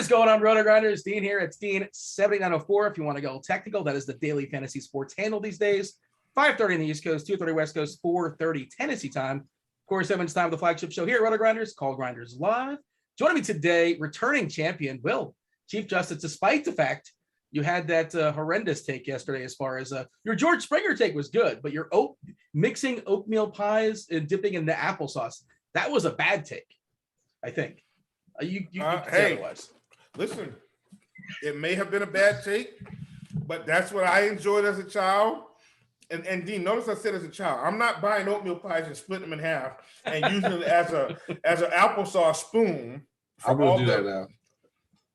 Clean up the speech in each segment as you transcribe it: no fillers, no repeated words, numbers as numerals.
Going on, Rotogrinders? Dean here. It's Dean7904. If you want to go technical, that is the daily fantasy sports handle these days. 5:30 in the East Coast, 2:30 West Coast, 4:30 Tennessee time. Of course, 7's time, the flagship show here at Rotogrinders, called Grinderslive. Joining me today, returning champion, Will, Chief Justice, despite the fact you had that horrendous take yesterday as far as your George Springer take was good, but your mixing oatmeal pies and dipping in the applesauce, that was a bad take, I think. You hey. Otherwise. Listen, it may have been a bad take, but that's what I enjoyed as a child. And Dean, notice I said as a child, I'm not buying oatmeal pies and splitting them in half and using it as an applesauce spoon. I'm gonna do that now.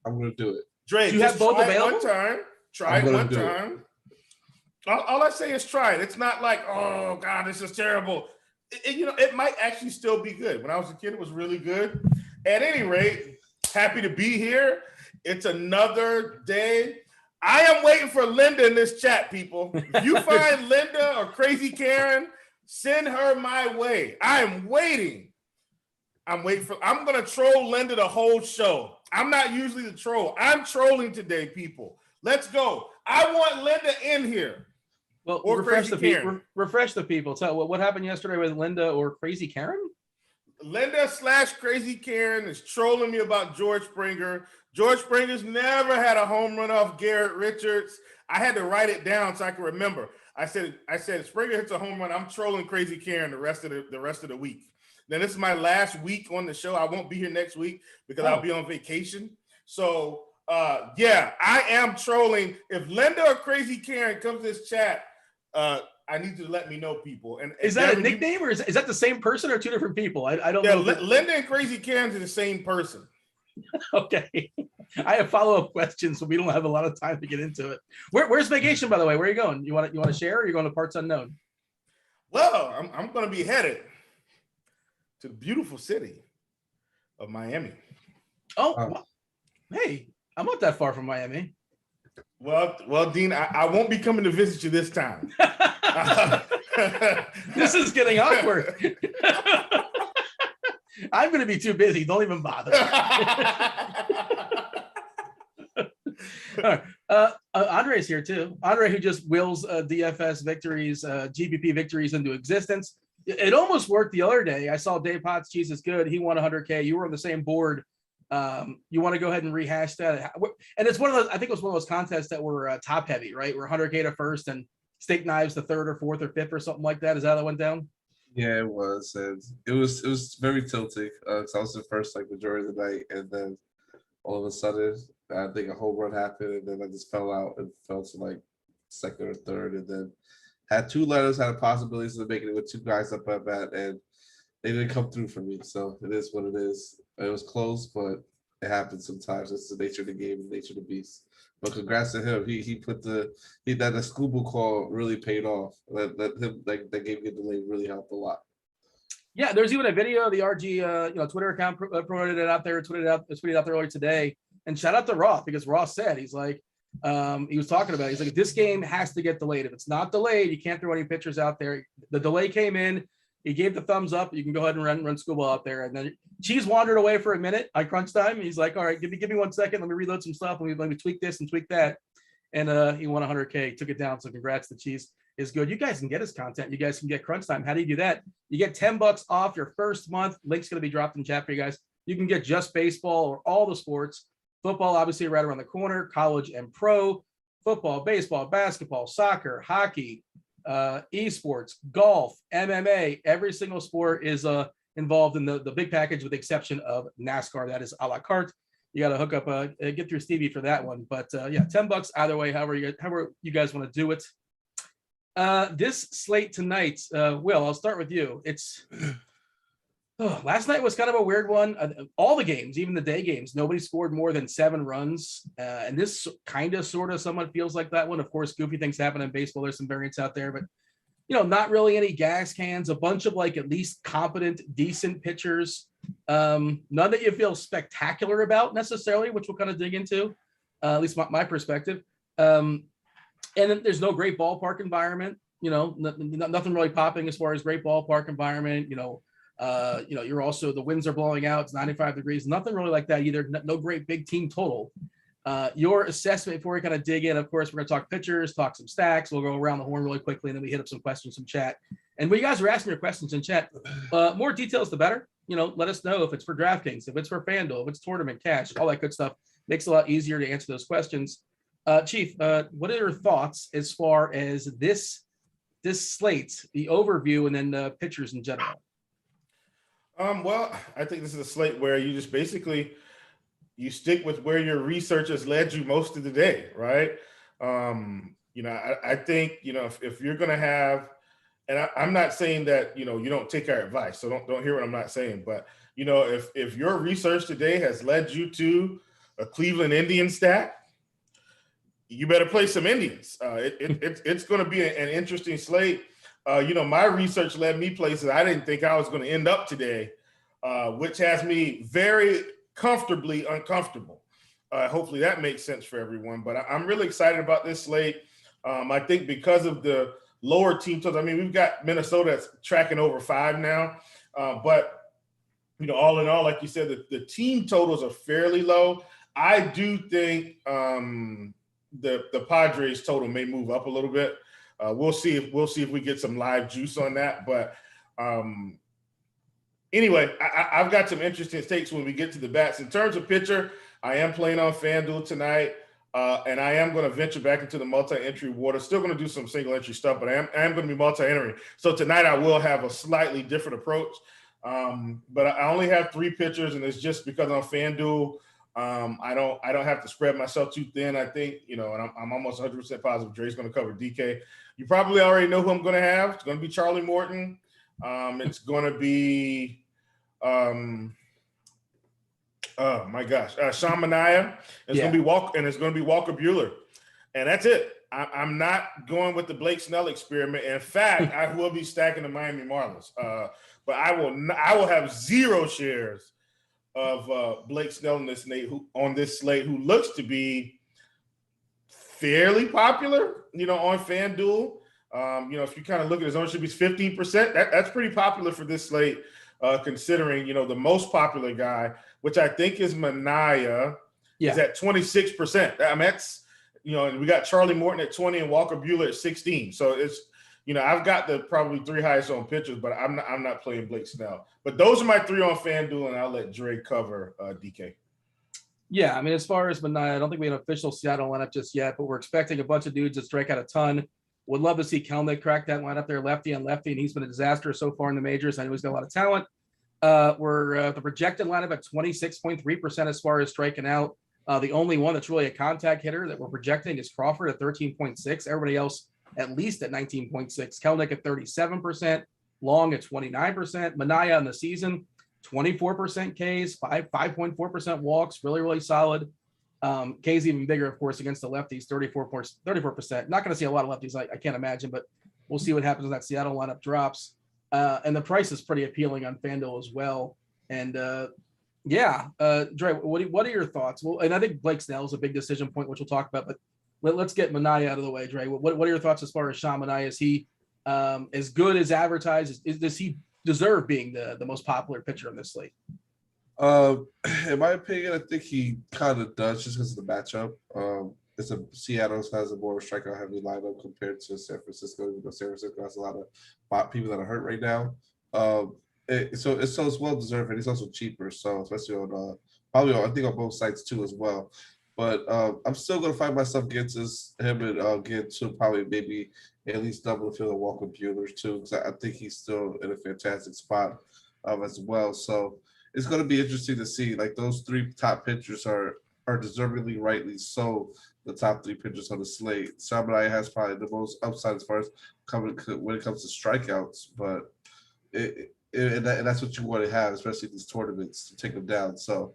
I'm gonna do it. Dre, you have both available? Try it one time. All I say is try it. It's not like, oh God, this is terrible. It might actually still be good. When I was a kid, it was really good. At any rate, happy to be here. It's another day. I am waiting for Linda in this chat, people. If you find Linda or Crazy Karen, send her my way. I am waiting. I'm going to troll Linda the whole show. I'm not usually the troll. I'm trolling today, people. Let's go. I want Linda in here. Well, or refresh the people. Tell what happened yesterday with Linda or Crazy Karen? Linda/Crazy Karen is trolling me about George Springer. George Springer's never had a home run off Garrett Richards. I had to write it down so I can remember. I said Springer hits a home run. I'm trolling Crazy Karen the rest of the week. Then this is my last week on the show. I won't be here next week because I'll be on vacation. So yeah, I am trolling. If Linda or Crazy Karen comes to this chat, I need you to let me know, people. And is that a nickname or is that the same person or two different people? I don't know. Linda and Crazy Karen are the same person. Okay. I have follow-up questions, so we don't have a lot of time to get into it. Where's vacation, by the way? Where are you going? You want to share, or are you going to parts unknown? Well, I'm going to be headed to the beautiful city of Miami. Oh, hey, I'm not that far from Miami. Well, Dean, I won't be coming to visit you this time. This is getting awkward. I'm going to be too busy. Don't even bother. Andre's here too. Andre, who just wills DFS victories, GPP victories into existence. It almost worked the other day. I saw Dave Potts, Cheese is good. He won 100K. You were on the same board. You want to go ahead and rehash that? And it's one of those, I think it was one of those contests that were top heavy, right? We're 100K to first and steak knives the third or fourth or fifth or something like that. Is that how that went down? Yeah, it was. And it was very tilting. So I was the first like majority of the night, and then all of a sudden I think a home run happened, and then I just fell out and fell to like second or third, and then had two letters, had a possibility of making it with two guys up at bat, and they didn't come through for me. So it is what it is. It was close, but it happens sometimes. It's the nature of the game, the nature of the beast. But congrats to him. He put the Scooble call really paid off. That game get delayed really helped a lot. Yeah, there's even a video. The RG Twitter account promoted it out there, tweeted out there earlier today. And shout out to Roth, because Roth said he's like he was talking about. He's like, this game has to get delayed. If it's not delayed, you can't throw any pitchers out there. The delay came in. He gave the thumbs up. You can go ahead and run Scooble out there. And then Cheese wandered away for a minute on crunch time. He's like, all right, give me 1 second. Let me reload some stuff. Let me tweak this and tweak that. And he won 100K, took it down. So congrats to Cheese. Is good. You guys can get his content. You guys can get crunch time. How do you do that? You get $10 off your first month. Link's going to be dropped in chat for you guys. You can get just baseball or all the sports. Football, obviously, right around the corner. College and pro. Football, baseball, basketball, soccer, hockey, esports, golf, MMA. Every single sport is involved in the big package, with the exception of NASCAR. That is a la carte. You got to hook up, get through Stevie for that one. But yeah, $10 either way, however you guys want to do it. This slate tonight, Will, I'll start with you. It's last night was kind of a weird one. All the games, even the day games, nobody scored more than 7 runs. And this kind of, sort of, somewhat feels like that one. Of course, goofy things happen in baseball. There's some variance out there, but not really any gas cans. A bunch of at least competent, decent pitchers. None that you feel spectacular about necessarily, which we'll kind of dig into, at least my perspective. And then there's no great ballpark environment. Nothing really popping as far as great ballpark environment. You're also, the winds are blowing out. It's 95 degrees. Nothing really like that either. No great big team total. Your assessment before we kind of dig in, of course, we're going to talk pitchers, talk some stacks. We'll go around the horn really quickly, and then we hit up some questions from chat. And when you guys are asking your questions in chat, more details, the better. Let us know if it's for DraftKings, if it's for FanDuel, if it's tournament cash, all that good stuff. Makes it a lot easier to answer those questions. Chief, what are your thoughts as far as this slate, the overview, and then pitchers in general? Well, I think this is a slate where you just basically you stick with where your research has led you most of the day, right? I think if you're going to have, and I'm not saying that you don't take our advice, so don't hear what I'm not saying, but if your research today has led you to a Cleveland Indians stack, you better play some Indians. It's going to be an interesting slate. My research led me places I didn't think I was going to end up today, which has me very comfortably uncomfortable. Hopefully that makes sense for everyone. But I'm really excited about this slate. I think because of the lower team totals, we've got Minnesota that's tracking over 5 now. But all in all, like you said, the team totals are fairly low. I do think the Padres total may move up a little bit. We'll see if we get some live juice on that. But anyway, I've got some interesting takes when we get to the bats. In terms of pitcher, I am playing on FanDuel tonight, and I am going to venture back into the multi-entry water. Still going to do some single-entry stuff, but I am going to be multi-entry. So tonight I will have a slightly different approach. But I only have 3 pitchers, and it's just because on FanDuel, I don't have to spread myself too thin. I think, and I'm almost 100% positive Dre's going to cover DK. You probably already know who I'm going to have. It's going to be Charlie Morton. It's going to be, oh my gosh, Sean Manaea. It's going to be Walker Buehler, and that's it. I'm not going with the Blake Snell experiment. In fact, I will be stacking the Miami Marlins, but I will have 0 shares of Blake Snell on this slate, who looks to be fairly popular, on FanDuel. If you kind of look at his ownership, he's 15%. That's pretty popular for this slate, considering, the most popular guy, which I think is Manaea, is at 26%. That's, and we got Charlie Morton at 20 and Walker Buehler at 16. So it's, I've got the probably 3 highest on pitchers, but I'm not playing Blake Snell. But those are my 3 on FanDuel, and I'll let Dre cover DK. Yeah, as far as Manaea, I don't think we have an official Seattle lineup just yet, but we're expecting a bunch of dudes that strike out a ton. Would love to see Kelnick crack that lineup there, lefty on lefty, and he's been a disaster so far in the majors. I know he's got a lot of talent. We're the projected lineup at 26.3% as far as striking out. The only one that's really a contact hitter that we're projecting is Crawford at 13.6. Everybody else at least at 19.6. Kelnick at 37%, Long at 29%. Manaea in the season, 24% Ks, 5.4% walks, really, really solid. K's even bigger, of course, against the lefties, 34%. Not going to see a lot of lefties, I can't imagine, but we'll see what happens when that Seattle lineup drops. And the price is pretty appealing on FanDuel as well. And Dre, what are your thoughts? Well, and I think Blake Snell is a big decision point, which we'll talk about, but let's get Manaea out of the way, Dre. What are your thoughts as far as Sean Manaea? Is he as good as advertised? Does he deserve being the most popular pitcher on this slate? In my opinion, I think he kind of does just because of the matchup. Seattle has a more strikeout heavy lineup compared to San Francisco. Even though San Francisco has a lot of people that are hurt right now. So it's well deserved, and he's also cheaper. So especially on I think on both sides too as well. But I'm still going to find myself against him and get to probably maybe at least double the field of Walker Buehler too, because I think he's still in a fantastic spot. as well. So it's going to be interesting to see. Like those 3 top pitchers are deservingly, rightly so, the top 3 pitchers on the slate. Samurai has probably the most upside as far as when it comes to strikeouts, but and that's what you want to have, especially these tournaments, to take them down. So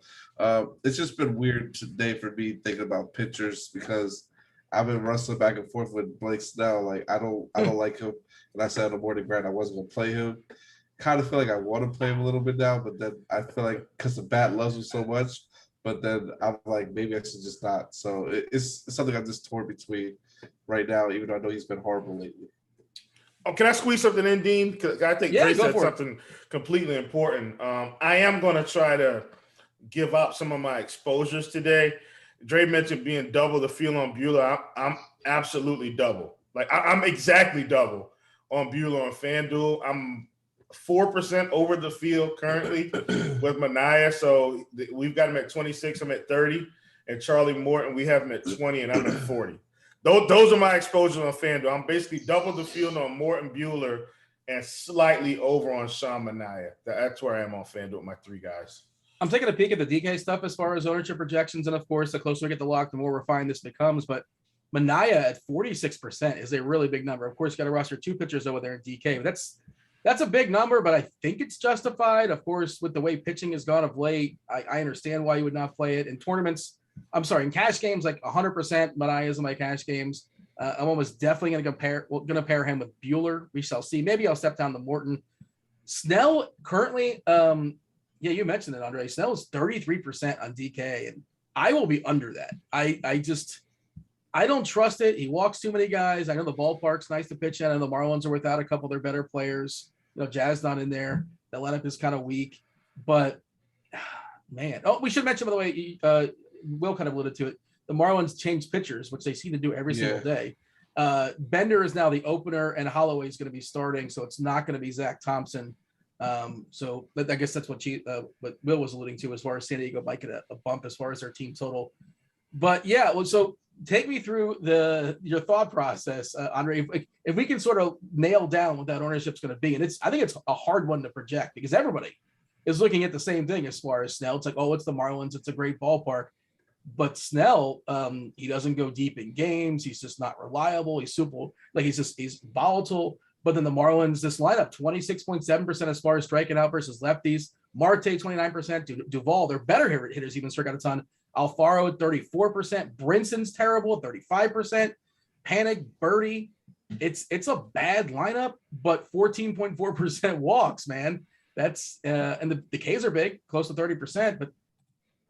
it's just been weird today for me thinking about pitchers because I've been wrestling back and forth with Blake Snell. Like I don't like him, and I said on the morning grind I wasn't gonna play him. Kind of feel like I want to play him a little bit now, but then I feel like because the bat loves him so much, but then I'm like maybe I should just not. So it's something I'm just torn between right now, even though I know he's been horrible lately. Oh, can I squeeze something in, Dean? Because I think Dre said something completely important. I am going to try to give up some of my exposures today. Dre mentioned being double the field on Bueller. I'm absolutely double. Like I'm exactly double on Bueller on FanDuel. I'm 4% over the field currently with Manaea. So we've got him at 26. I'm at 30. And Charlie Morton, we have him at 20, and I'm at 40. Those are my exposures on FanDuel. I'm basically double the field on Morton Bueller and slightly over on Sean Manaea. That's where I am on FanDuel with my 3 guys. I'm taking a peek at the DK stuff as far as ownership projections. And of course, the closer we get to lock, the more refined this becomes. But Manaea at 46% is a really big number. Of course, you got to roster 2 pitchers over there in DK. But that's a big number, but I think it's justified. Of course, with the way pitching has gone of late, I understand why you would not play it in tournaments. I'm sorry, in cash games, like 100% Manaea is in my cash games. I'm almost definitely going to pair him with Bueller. We shall see. Maybe I'll step down to Morton. Snell currently, yeah, you mentioned it, Andre. Snell is 33% on DK, and I will be under that. I don't trust it. He walks too many guys. I know the ballpark's nice to pitch in. I know the Marlins are without a couple of their better players. You know, Jazz not in there. The lineup is kind of weak, but man. Oh, we should mention, by the way, Will kind of alluded to it. The Marlins changed pitchers, which they seem to do every single day. Bender is now the opener, and Holloway is going to be starting, so it's not going to be Zach Thompson. So I guess that's what Will was alluding to as far as San Diego might get a bump as far as their team total. But yeah, well, so take me through your thought process, Andre. If we can sort of nail down what that ownership's going to be, and I think it's a hard one to project because everybody is looking at the same thing as far as Snell. It's like, oh, it's the Marlins. It's a great ballpark. But Snell, he doesn't go deep in games. He's just not reliable. He's super, like he's volatile. But then the Marlins, this lineup, 26.7% as far as striking out versus lefties. Marte, 29%. Duvall, they're better hitters, even struck out a ton. Alfaro, 34%. Brinson's terrible, 35%. Panic, Birdie. It's a bad lineup, but 14.4% walks, man. That's and the Ks are big, close to 30%. But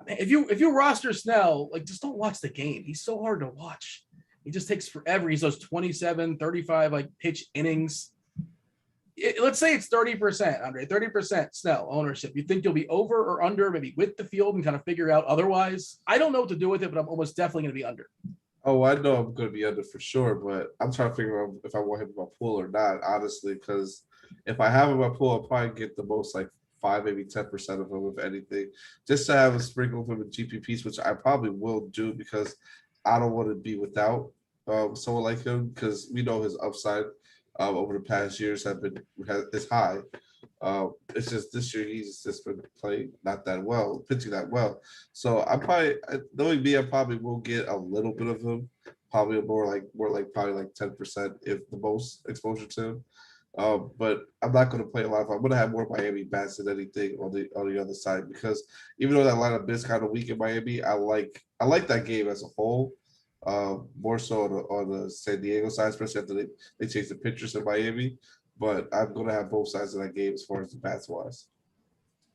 if you roster Snell, like just don't watch the game. He's so hard to watch. He just takes forever. He's those 27, 35 like pitch innings. Let's say it's 30%, Andre, 30% Snell ownership. You think you'll be over or under, maybe with the field and kind of figure out otherwise? I don't know what to do with it, but I'm almost definitely going to be under. Oh, I know I'm going to be under for sure, but I'm trying to figure out if I want him in my pool or not, honestly, because if I have him in my pool, I'll probably get the most like 5, maybe 10% of him, if anything, just to have a sprinkle of him in GPPs, which I probably will do because I don't want to be without someone like him because we know his upside over the past years is high. It's just this year he's just been playing not that well, pitching that well. So I knowing me, I probably will get a little bit of him, probably more like probably like 10% if the most exposure to him. But I'm not going to play a lot of. I'm going to have more Miami bats than anything on the other side because even though that lineup is kind of weak in Miami, I like that game as a whole. More so on the San Diego side, especially after they changed the pitchers in Miami. But I'm going to have both sides of that game as far as the bats wise.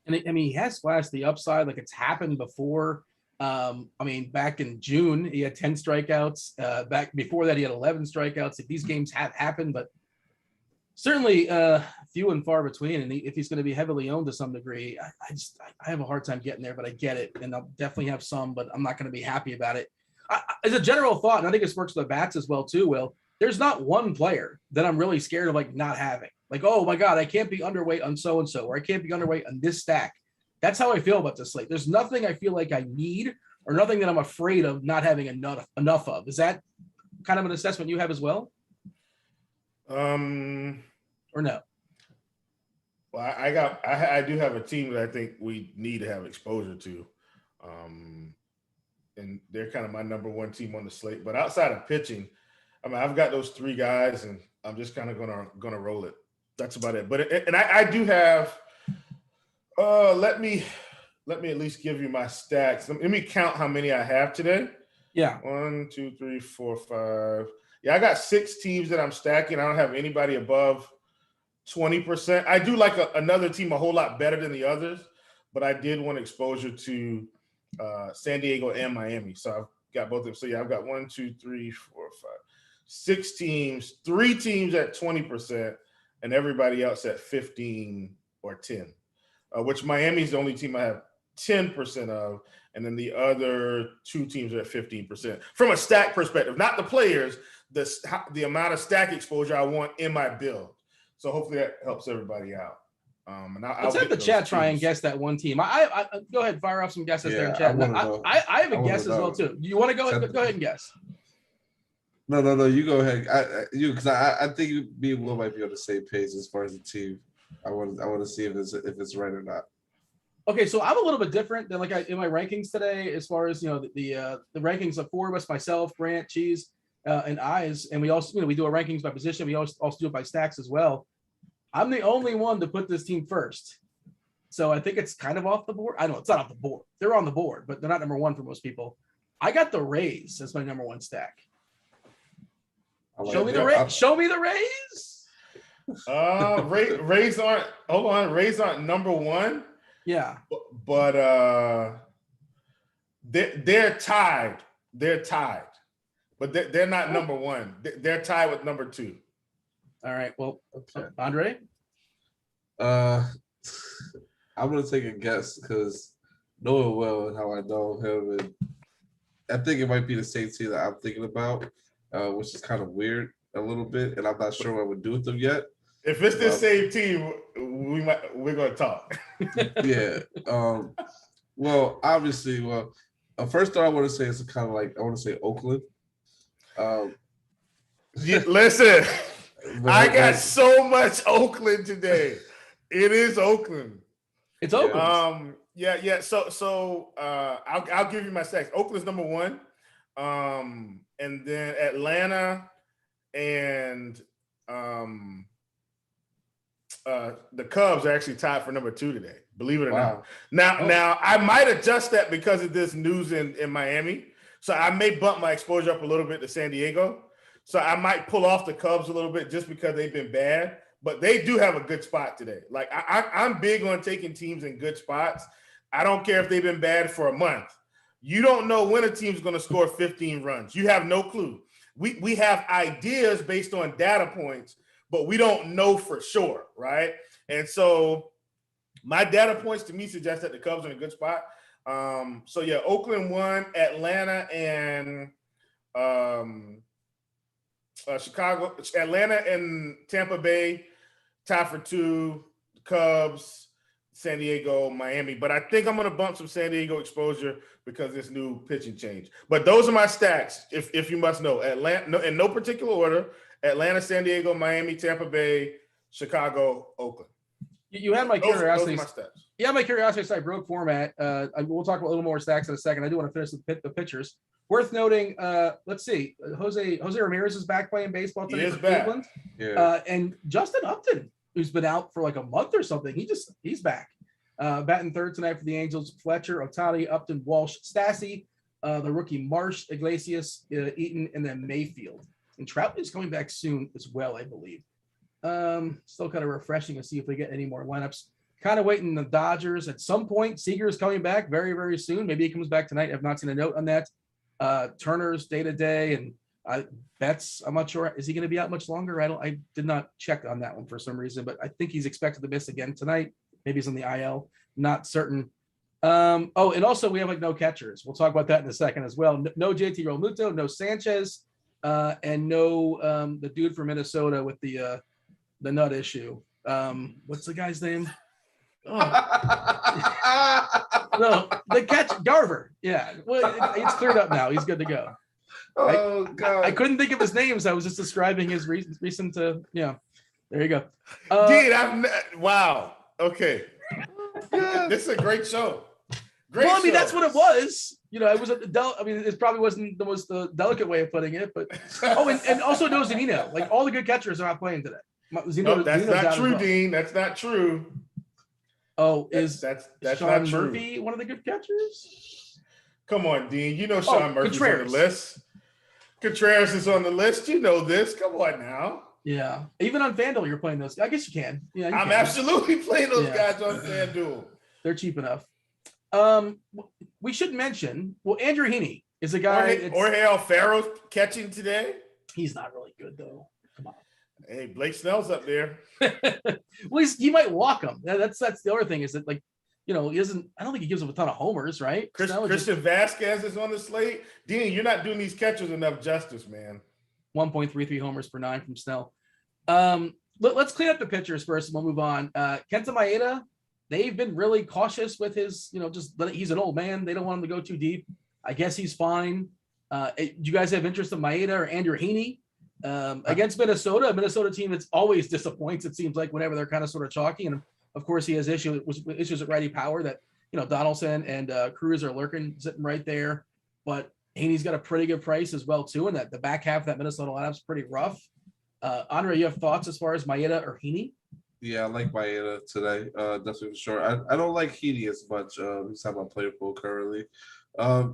And I mean, he has flashed the upside, like it's happened before. I mean, back in June, he had 10 strikeouts. Back before that, he had 11 strikeouts. If these games have happened, but certainly few and far between. And if he's going to be heavily owned to some degree, I have a hard time getting there, but I get it. And I'll definitely have some, but I'm not going to be happy about it. As a general thought, and I think this works with the bats as well too, Will, there's not one player that I'm really scared of like not having. Like, oh my God, I can't be underweight on so-and-so, or I can't be underweight on this stack. That's how I feel about this slate. There's nothing I feel like I need or nothing that I'm afraid of not having enough of. Is that kind of an assessment you have as well? Or no? Well, I do have a team that I think we need to have exposure to. And they're kind of my number one team on the slate. But outside of pitching, I mean, I've got those three guys, and I'm just kind of gonna roll it. That's about it. But I do have. Let me at least give you my stats. Let me count how many I have today. Yeah. 1, 2, 3, 4, 5. Yeah, I got 6 teams that I'm stacking. I don't have anybody above 20%. I do like another team a whole lot better than the others, but I did want exposure to San Diego and Miami. So I've got both of them. So yeah, I've got 1, 2, 3, 4, 5, 6 teams, 3 teams at 20%, and everybody else at 15 or 10. Which Miami's the only team I have 10% of, and then the other 2 teams are at 15%. From a stack perspective, not the players, the amount of stack exposure I want in my build. So hopefully that helps everybody out. Let's have the chat try and guess that one team. I go ahead, fire off some guesses there in chat. I have a guess as well too. You want to go ahead? Go ahead and guess. No. You go ahead. Because I think me and Will might be on the same page as far as the team. I want to see if it's right or not. Okay, so I'm a little bit different than in my rankings today, as far as the rankings of 4 of us, myself, Grant, Cheese, and Eyes, and we also we do a rankings by position. We also do it by stacks as well. I'm the only one to put this team first, so I think it's kind of off the board. I know it's not off the board; they're on the board, but they're not number 1 for most people. I got the Rays as my number 1 stack. Show me the Rays. Show me the Rays. Rays aren't. Hold on, Rays aren't number 1. Yeah, but they're tied. They're tied, but they're not number 1. They're tied with number 2. All right. Well, okay. Andre. I'm gonna take a guess because knowing well and how I know him, and I think it might be the same team that I'm thinking about, which is kind of weird a little bit, and I'm not sure what I would do with them yet. If it's the same team, we're gonna talk. Yeah. Well, obviously, first thought I want to say is kind of like I want to say Oakland. Listen, I got so much Oakland today. It is Oakland. It's Oakland. Yeah. So I'll give you my stacks. Oakland's number 1, and then Atlanta and the Cubs are actually tied for number 2 today. Believe it or not. Now I might adjust that because of this news in Miami. So I may bump my exposure up a little bit to San Diego. So I might pull off the Cubs a little bit just because they've been bad. But they do have a good spot today. Like I'm big on taking teams in good spots. I don't care if they've been bad for a month. You don't know when a team's going to score 15 runs. You have no clue. We have ideas based on data points, but we don't know for sure, right? And so my data points to me suggest that the Cubs are in a good spot. So yeah, Oakland 1, Atlanta and Chicago, Atlanta and Tampa Bay tie for 2, Cubs, San Diego, Miami. But I think I'm going to bump some San Diego exposure because of this new pitching change. But those are my stacks, if you must know. Atlanta, in no particular order: Atlanta, San Diego, Miami, Tampa Bay, Chicago, Oakland. You had my curiosity. Those are my stats. Yeah, my curiosity side broke format. We'll talk about a little more stacks in a second. I do want to finish the pitchers. Worth noting, let's see, Jose Ramirez is back playing baseball today for Cleveland. Yeah. And Justin Upton, who's been out for like a month or something, he's back. Batting third tonight for the Angels. Fletcher, Otani, Upton, Walsh, Stassi, the rookie Marsh, Iglesias, Eaton, and then Mayfield. And Trout is coming back soon as well, I believe. Still kind of refreshing to see if we get any more lineups. Kind of waiting the Dodgers at some point. Seager is coming back very, very soon. Maybe he comes back tonight. I've not seen a note on that. Turner's day to day, and Betts, I'm not sure. Is he going to be out much longer? I did not check on that one for some reason, but I think he's expected to miss again tonight. Maybe he's on the IL. Not certain. And also we have like no catchers. We'll talk about that in a second as well. No JT Realmuto, no Sanchez, and no the dude from Minnesota with the nut issue. What's the guy's name? Oh. No, the catch Garver. Yeah, well, it's cleared up now. He's good to go. Oh God! I couldn't think of his name, so I was just describing his recent. Yeah, there you go. Dude, wow. Okay. This is a great show. Well, I mean, that's what it was. You know, it was I mean, it probably wasn't the most delicate way of putting it, but and also no Zunino. Like all the good catchers are not playing today. Nope, that's not true, Dean. That's not true. Oh, that's Sean not Murphy one of the good catchers? Come on, Dean. You know Sean Murphy's on the list. Contreras is on the list. You know this. Come on now. Yeah. Even on FanDuel, you're playing those. I guess you can. Yeah, I'm absolutely playing those guys on FanDuel. They're cheap enough. We should mention, Andrew Heaney is a guy. Jorge Alfaro's catching today. He's not really good though. Come on. Hey, Blake Snell's up there. Well, he might walk him. That's the other thing is that, like, you know, he doesn't. I don't think he gives up a ton of homers, right? Christian Vasquez is on the slate. Dean, you're not doing these catchers enough justice, man. 1.33 homers per 9 from Snell. Let's clean up the pitchers first, and we'll move on. Kenta Maeda, they've been really cautious with his, you know, he's an old man. They don't want him to go too deep. I guess he's fine. Do you guys have interest in Maeda or Andrew Heaney? Against Minnesota team that's always disappoints, it seems like, whenever they're kind of sort of chalky. And of course he has issues at righty power that, you know, Donaldson and Cruz are sitting right there. But Heaney's got a pretty good price as well too, and that the back half of that Minnesota lineup's pretty rough. Andre, you have thoughts as far as Maeda or Heaney? Yeah, I like Maeda today. Definitely for sure. I don't like Heaney as much. He's how my player pool currently.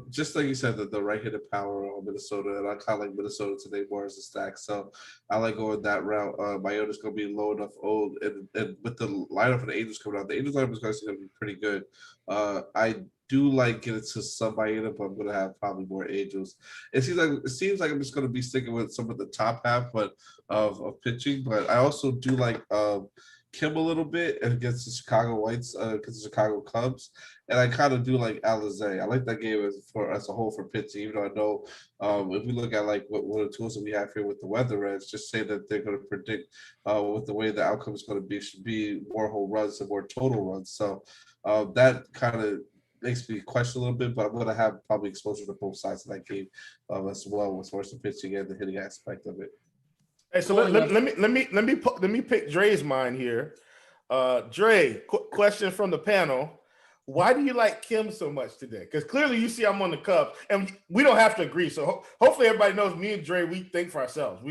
Just like you said, the right-handed power on Minnesota, and I kind of like Minnesota today more as a stack. So I like going that route. Maeda's going to be low enough old, and with the lineup for the Angels coming out, the Angels lineup is going to be pretty good. I do like getting to some Maeda, but I'm going to have probably more Angels. It seems like I'm just going to be sticking with some of the top half, but of pitching. But I also do like Kim a little bit against the Chicago Whites, against the Chicago Cubs, and I kind of do like Alizé. I like that game as a whole for pitching, even though I know if we look at like what the tools that we have here with the Weather Reds, just say that they're going to predict with the way the outcome is going to be should be more home runs and more total runs. So that kind of makes me question a little bit, but I'm going to have probably exposure to both sides of that game as well, as far as the pitching and the hitting aspect of it. Hey, so let me pick Dre's mind here. Dre, question from the panel: why do you like Kim so much today? Because clearly you see I'm on the Cubs, and we don't have to agree. So hopefully everybody knows me and Dre, we think for ourselves.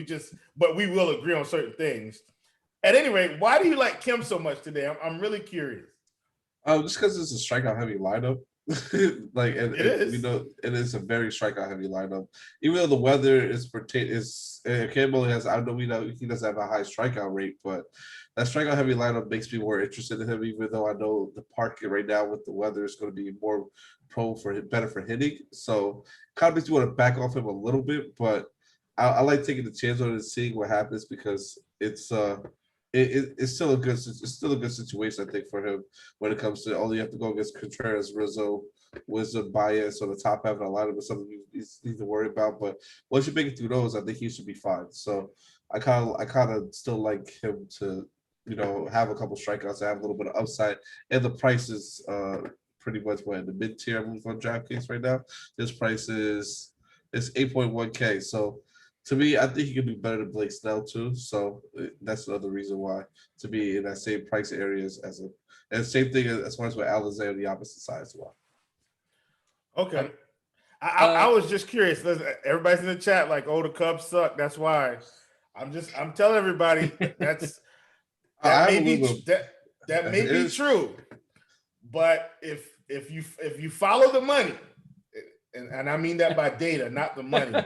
But we will agree on certain things. At any rate, why do you like Kim so much today? I'm really curious. Just because it's a strikeout heavy lineup. Like it is. You know, it is a very strikeout heavy lineup. Even though the weather is Campbell has, I know he doesn't have a high strikeout rate, but that strikeout heavy lineup makes me more interested in him. Even though I know the market right now with the weather is going to be more better for hitting, so kind of makes me want to back off him a little bit. But I like taking the chance on it and seeing what happens because it's still a good situation, I think, for him when it comes to all you have to go against Contreras, Rizzo, Wisdom, Baez, on the top half of the lineup is something you need to worry about. But once you make it through those, I think he should be fine. So I kind of still like him to, you know, have a couple strikeouts, have a little bit of upside, and the price is pretty much in the mid tier move on DraftKings right now. His price is 8.1K. So to me, I think he could do better than Blake Snell too. So that's another reason why to be in that same price areas and same thing as far as with Alizé on the opposite side as well. Okay. I was just curious. Everybody's in the chat like, oh, the Cubs suck. That's why. I'm telling everybody that may be true. But if you follow the money, and I mean that by data, not the money.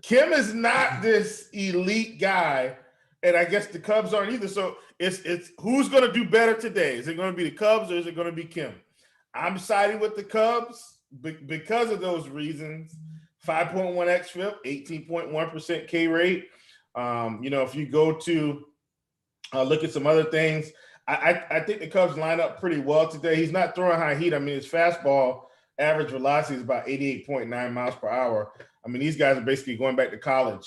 Kim is not this elite guy, and I guess the Cubs aren't either. So it's who's going to do better today? Is it going to be the Cubs or is it going to be Kim? I'm siding with the Cubs because of those reasons. 5.1 xFIP, 18.1% K rate. You know, if you go to look at some other things, I think the Cubs line up pretty well today. He's not throwing high heat. I mean, his fastball average velocity is about 88.9 miles per hour. I mean, these guys are basically going back to college,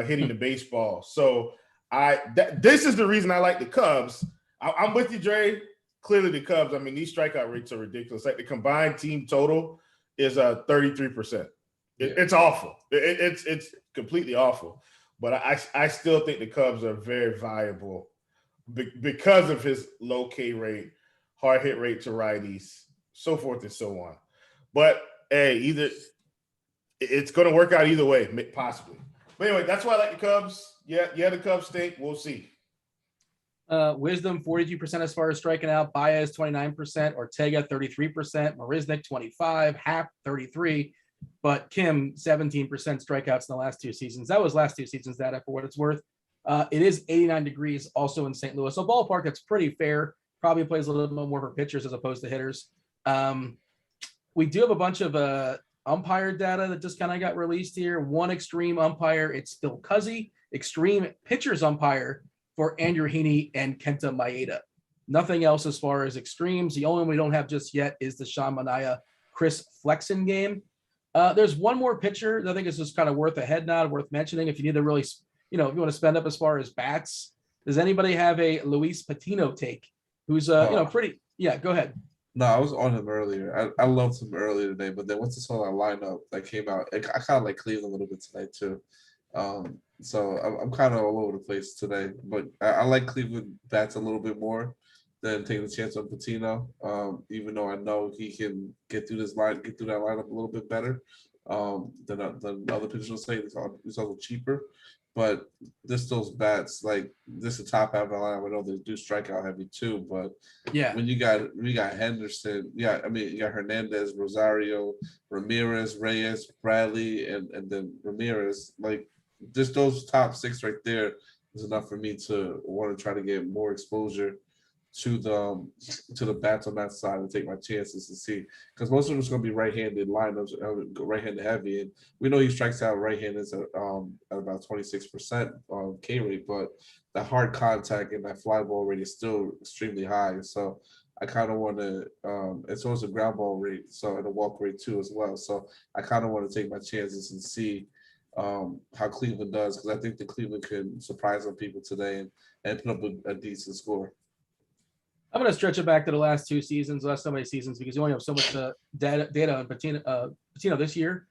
hitting the baseball. So this is the reason I like the Cubs. I'm with you, Dre. Clearly, the Cubs. I mean, these strikeout rates are ridiculous. Like the combined team total is 33%. It's awful. It's completely awful. But I still think the Cubs are very viable because of his low K rate, hard hit rate to righties, so forth and so on. But hey, either it's going to work out either way, possibly. But anyway, that's why I like the Cubs. Yeah, the Cubs stink. We'll see. Wisdom 42% as far as striking out, Baez 29%, Ortega 33%, Marisnik 25%, Happ 33%, but Kim 17% strikeouts in the last 2 seasons. That was last 2 seasons data for what it's worth. It is 89 degrees also in St. Louis, so ballpark that's pretty fair. Probably plays a little bit more for pitchers as opposed to hitters. We do have a bunch of umpire data that just kind of got released here. One extreme umpire, it's Bill Cuzzy. Extreme pitchers umpire for Andrew Heaney and Kenta Maeda. Nothing else as far as extremes. The only one we don't have just yet is the Sean Manaea Chris Flexen game. There's one more pitcher that I think is just kind of worth a head nod, worth mentioning if you need to really, if you want to spend up as far as bats. Does anybody have a Luis Patino take? Who's pretty? Yeah, go ahead. No, I was on him earlier. I loved him earlier today, but then once I saw that lineup that came out, I kind of like Cleveland a little bit tonight too. So I'm kind of all over the place today, but I like Cleveland bats a little bit more than taking a chance on Patino. Even though I know he can get through that lineup a little bit better than other pitchers will say. He's also cheaper, but those bats, like this is the top half of the lineup. I know they do strikeout heavy too, but yeah, when you got Henderson, you got Hernandez, Rosario, Ramirez, Reyes, Bradley, and then Ramirez, like. Just those top 6 right there is enough for me to want to try to get more exposure to the bats on that side and take my chances to see, because most of them is going to be right-handed lineups, right-handed heavy, and we know he strikes out right-handed at about 26% K rate, but the hard contact and that fly ball rate is still extremely high. So I kind of want to, and so is the ground ball rate, so and the walk rate too as well. So I kind of want to take my chances and see how Cleveland does, because I think that Cleveland can surprise some people today and put up a decent score. I'm going to stretch it back to the last 2 seasons, last so many seasons, because you only have so much data on Patino this year.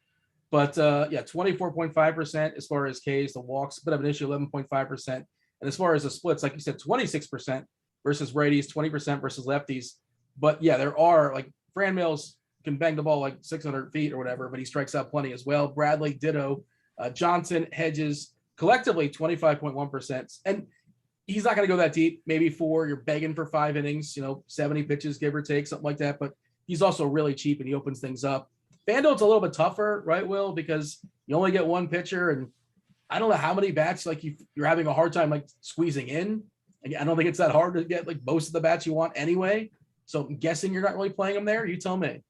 But 24.5% as far as Ks, the walks, bit of an issue, 11.5%. And as far as the splits, like you said, 26% versus righties, 20% versus lefties. But yeah, there are, like, Fran Mills can bang the ball like 600 feet or whatever, but he strikes out plenty as well. Bradley, ditto. Johnson, Hedges, collectively 25.1%. And he's not going to go that deep. Maybe you're begging for 5 innings, 70 pitches, give or take, something like that. But he's also really cheap and he opens things up. FanDuel's a little bit tougher, right, Will? Because you only get one pitcher, and I don't know how many bats like you're having a hard time like squeezing in. I don't think it's that hard to get like most of the bats you want anyway. So I'm guessing you're not really playing them there. You tell me.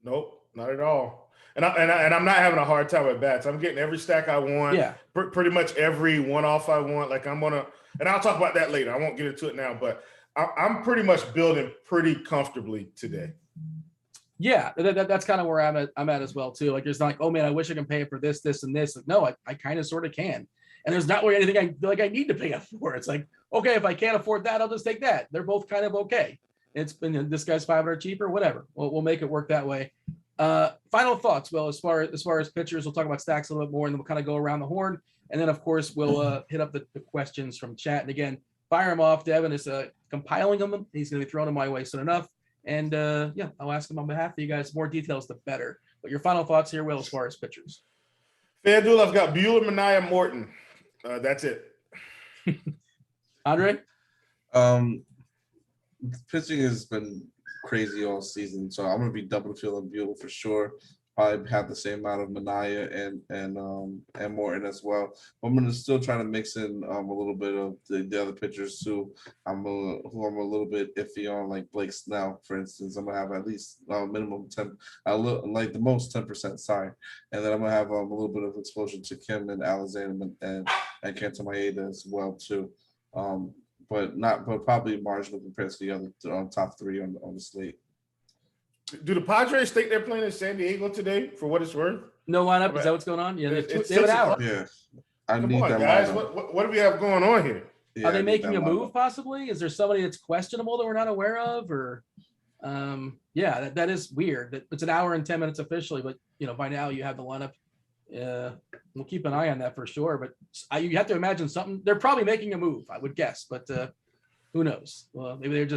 Nope, not at all. And I'm not having a hard time with bats. I'm getting every stack I want. Yeah. Pretty much every one-off I want. Like and I'll talk about that later. I won't get into it now, but I'm pretty much building pretty comfortably today. Yeah, that's kind of where I'm at as well too. Like there's not like, oh man, I wish I can pay for this, this, and this. Like, no, I kind of sort of can. And there's not really anything I feel like I need to pay up for. It's like, okay, if I can't afford that, I'll just take that. They're both kind of okay. It's been this guy's $500 cheaper, whatever. We'll make it work that way. Final thoughts. Well, as far as pitchers, we'll talk about stacks a little bit more, and then we'll kind of go around the horn. And then, of course, we'll hit up the questions from chat. And again, fire them off. Devin is compiling them. He's going to be throwing them my way soon enough. And I'll ask him on behalf of you guys. More details, the better. But your final thoughts here, Will, as far as pitchers. FanDuel, I've got Bueller, Manaea, Morton. That's it. Andre? Pitching has been crazy all season, so I'm gonna be double feeling Bueller for sure. Probably have the same amount of Manaea and Morton as well. But I'm gonna still try to mix in a little bit of the other pitchers too. Who I'm a little bit iffy on, like Blake Snell, for instance. I'm gonna have at least minimum 10, like the most 10% side, and then I'm gonna have a little bit of exposure to Kim and Alexander and Kenta Maeda as well too. But probably marginal compared to the other top 3 on the slate. Do the Padres think they're playing in San Diego today, for what it's worth? No lineup? Is that what's going on? Yeah, they have an hour. Yeah. Come on, guys. What do we have going on here? Yeah, are they making a move possibly? Is there somebody that's questionable that we're not aware of? Or that is weird. It's an hour and 10 minutes officially, but by now you have the lineup. We'll keep an eye on that for sure. But you have to imagine something. They're probably making a move, I would guess. But Who knows? Well, maybe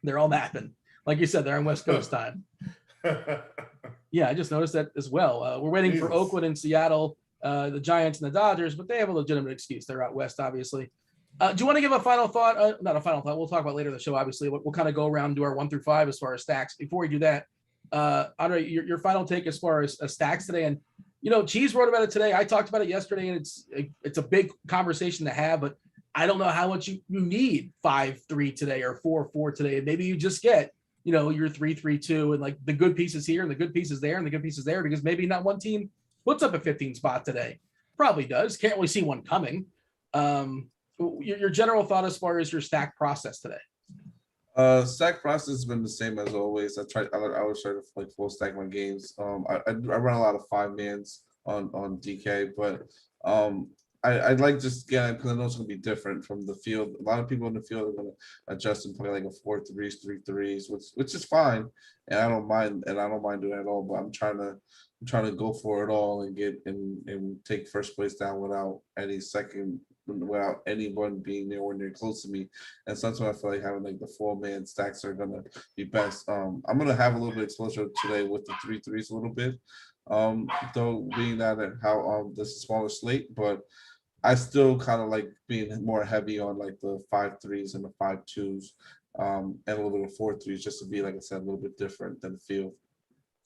they're all napping. Like you said, they're on West Coast time. Yeah, I just noticed that as well. We're waiting for Oakland and Seattle, the Giants and the Dodgers, but they have a legitimate excuse. They're out West, obviously. Do you want to give a final thought? Not a final thought. We'll talk about later in the show, obviously. We'll kind of go around and do our 1 through 5 as far as stacks. Before we do that, Andre, your final take as far as stacks today. And, Cheese wrote about it today. I talked about it yesterday, and it's a big conversation to have, but I don't know how much you need 5-3 today or 4-4 today. And maybe you just get, your 3-3-2 and like the good pieces here and the good pieces there and the good pieces there, because maybe not one team puts up a 15 spot today. Probably does. Can't really see one coming. Your general thought as far as your stack process today. Stack process has been the same as always. I always try to like full stack my games. I run a lot of 5-mans on DK, but I like just because I know it's gonna be different from the field. A lot of people in the field are gonna adjust and play like a 4-3s, 3-3s, which is fine, and I don't mind doing it at all. But I'm trying to go for it all and get and take first place down without anyone being nowhere near close to me. And sometimes I feel like having like the 4-man stacks are gonna be best. I'm gonna have a little bit of exposure today with the 3-3s a little bit, though being that how this is a smaller slate, but I still kind of like being more heavy on like the 5-3s and the 5-2s, and a little bit of 4-3s, just to be, like I said, a little bit different than the field.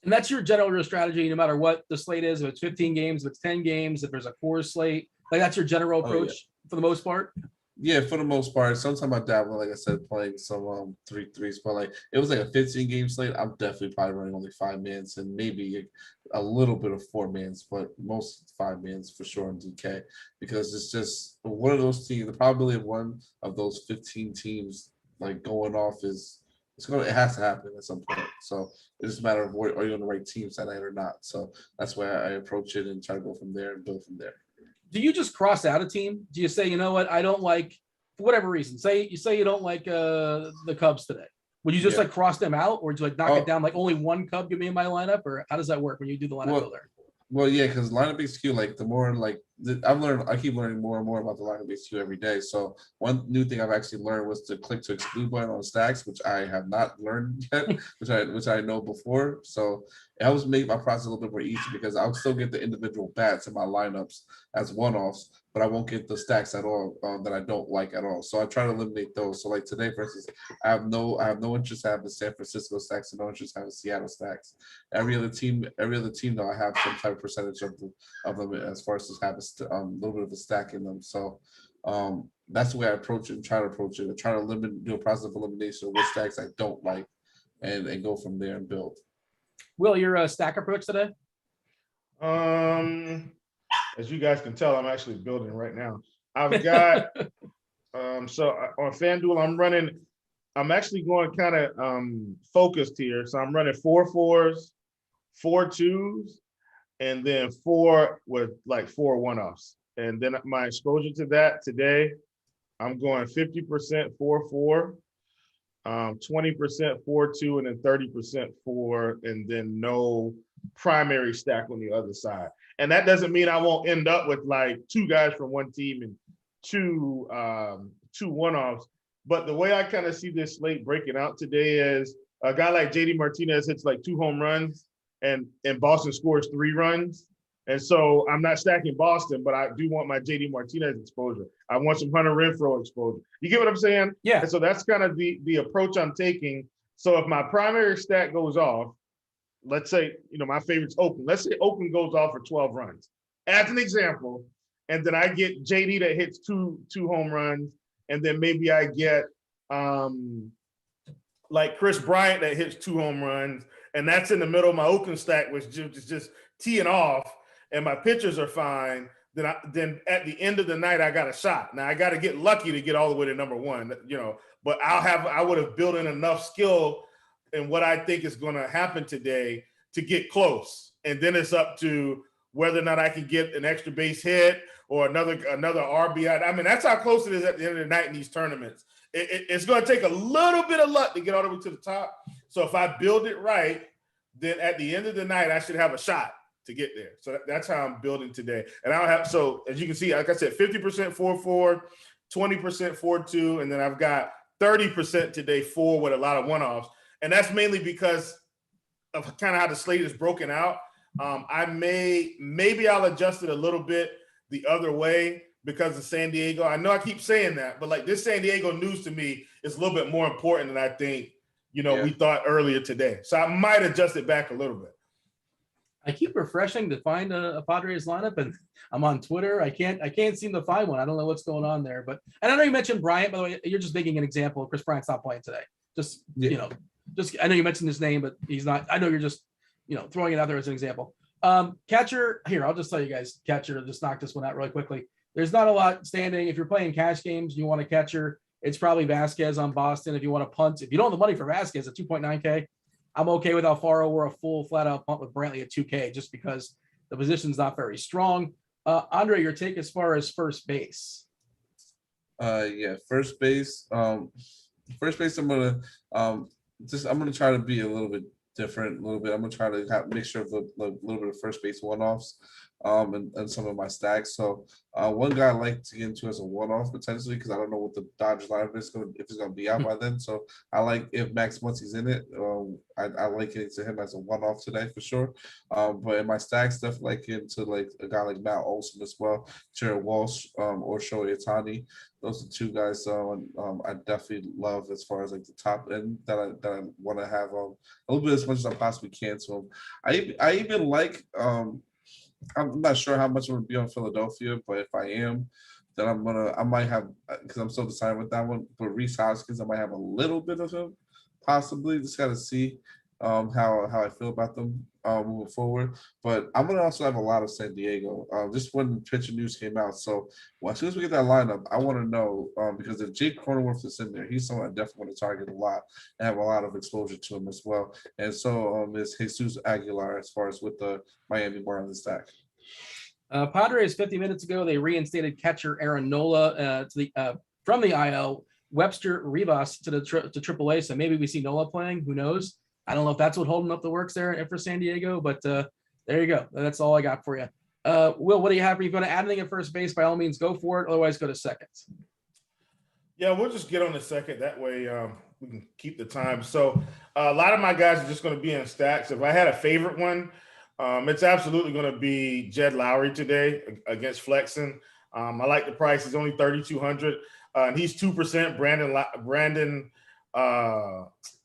And that's your general strategy, no matter what the slate is. If it's 15 games, if it's 10 games, if there's a 4 slate, like that's your general approach for the most part. Yeah, for the most part. Sometimes I dabble, like I said, playing some 3-3s, but like it was like a 15-game slate. I'm definitely probably running only 5-mans and maybe a little bit of 4-mans, but most 5-mans for sure in DK, because it's just one of those teams. The probability of one of those 15 teams like going off it has to happen at some point. So it's just a matter of are you on the right teams that night or not. So that's why I approach it and try to go from there and build from there. Do you just cross out a team? Do you say, you know what, I don't like, for whatever reason, say you don't like the Cubs today? Would you just like cross them out, or would you like knock it down, like only one Cub give me in my lineup, or how does that work when you do the lineup builder? Well, yeah, because lineup HQ, like the more like I keep learning more and more about the lineup HQ every day. So one new thing I've actually learned was to click to exclude button on stacks, which I have not learned yet, which I know before. So it helps make my process a little bit more easy, because I'll still get the individual bats in my lineups as one-offs, but I won't get the stacks at all that I don't like at all. So I try to eliminate those. So like today, for instance, I have no interest in having San Francisco stacks and no interest in having Seattle stacks. Every other team though, I have some type of percentage of them as far as just have a little bit of a stack in them. So that's the way I approach it and try to approach it. I try to do a process of elimination of what stacks I don't like, and go from there and build. Will, your stack approach today? As you guys can tell, I'm actually building right now. I've got so on FanDuel, I'm actually going kind of focused here. So I'm running 4 4s, 4 2s, and then 4 with like 4 1-offs. And then my exposure to that today, I'm going 50% 4-4, 20% 4-2, and then 30% 4, and then no primary stack on the other side. And that doesn't mean I won't end up with like 2 guys from one team and 2 1-offs. But the way I kind of see this slate breaking out today is a guy like JD Martinez hits like 2 home runs, and Boston scores 3 runs. And so I'm not stacking Boston, but I do want my JD Martinez exposure. I want some Hunter Renfroe exposure. You get what I'm saying? Yeah. And so that's kind of the approach I'm taking. So if my primary stack goes off, let's say, my favorite's Oakland. Let's say Oakland goes off for 12 runs, as an example. And then I get JD that hits two home runs. And then maybe I get like Chris Bryant that hits 2 home runs. And that's in the middle of my Oakland stack, which is just teeing off. And my pitchers are fine, then at the end of the night, I got a shot. Now I got to get lucky to get all the way to number 1, but I would have built in enough skill in what I think is going to happen today to get close. And then it's up to whether or not I can get an extra base hit or another RBI. I mean, that's how close it is at the end of the night in these tournaments. It's going to take a little bit of luck to get all the way to the top. So if I build it right, then at the end of the night, I should have a shot to get there. So that's how I'm building today. And I'll have, so as you can see, like I said, 50% 4-4, 20% 4-2, and then I've got 30% today for with a lot of one-offs. And that's mainly because of kind of how the slate is broken out. Maybe I'll adjust it a little bit the other way because of San Diego. I know I keep saying that, but like this San Diego news to me is a little bit more important than I think, we thought earlier today. So I might adjust it back a little bit. I keep refreshing to find a Padres lineup, and I'm on Twitter. I can't seem to find one. I don't know what's going on there, but and I know you mentioned Bryant, by the way. You're just making an example. Chris Bryant's not playing today. Just I know you mentioned his name, but he's not. I know you're just throwing it out there as an example. Catcher here. I'll just tell you guys. Catcher. Just knock this one out really quickly. There's not a lot standing. If you're playing cash games, you want a catcher. It's probably Vasquez on Boston. If you want to punt, if you don't have the money for Vasquez at 2.9K. I'm okay with Alfaro or a full flat-out punt with Brantley at 2K just because the position's not very strong. Andre, your take as far as first base? First base. First base. I'm gonna try to be a little bit different. I'm gonna try to have a mixture of a little bit of first base one-offs. And some of my stacks. So one guy I like to get into as a one-off potentially because I don't know what the Dodgers lineup is if it's gonna be out by then. So I like if Max Muncy's in it. I like getting to him as a one-off today for sure. But in my stacks, definitely like into like a guy like Matt Olson as well, Jared Walsh, or Shohei Ohtani. Those are two guys I definitely love as far as like the top end that I want to have a little bit as much as I possibly can to him. I even like I'm not sure how much I'm gonna be on Philadelphia, but if I am, then I might have because I'm still deciding with that one. But Reese Hoskins, I might have a little bit of him, possibly. Just gotta see how I feel about them moving forward. But I'm gonna also have a lot of San Diego. Just when pitcher news came out. So as soon as we get that lineup, I want to know because if Jake Cronenworth is in there, he's someone I definitely want to target a lot and have a lot of exposure to him as well. And so is Jesus Aguilar as far as with the Miami Marlins stack. Padres 50 minutes ago, they reinstated catcher Aaron Nola from the IL. Webster Rivas to AAA. So maybe we see Nola playing. Who knows? I don't know if that's what holding up the works there for San Diego, but there you go. That's all I got for you. Will, what do you have? Are you going to add anything at first base? By all means, go for it. Otherwise, go to second. Yeah, we'll just get on the second. That way we can keep the time. So a lot of my guys are just going to be in stacks. If I had a favorite one, it's absolutely going to be Jed Lowry today against Flexen. I like the price. He's only 3,200. And he's 2%. Brandon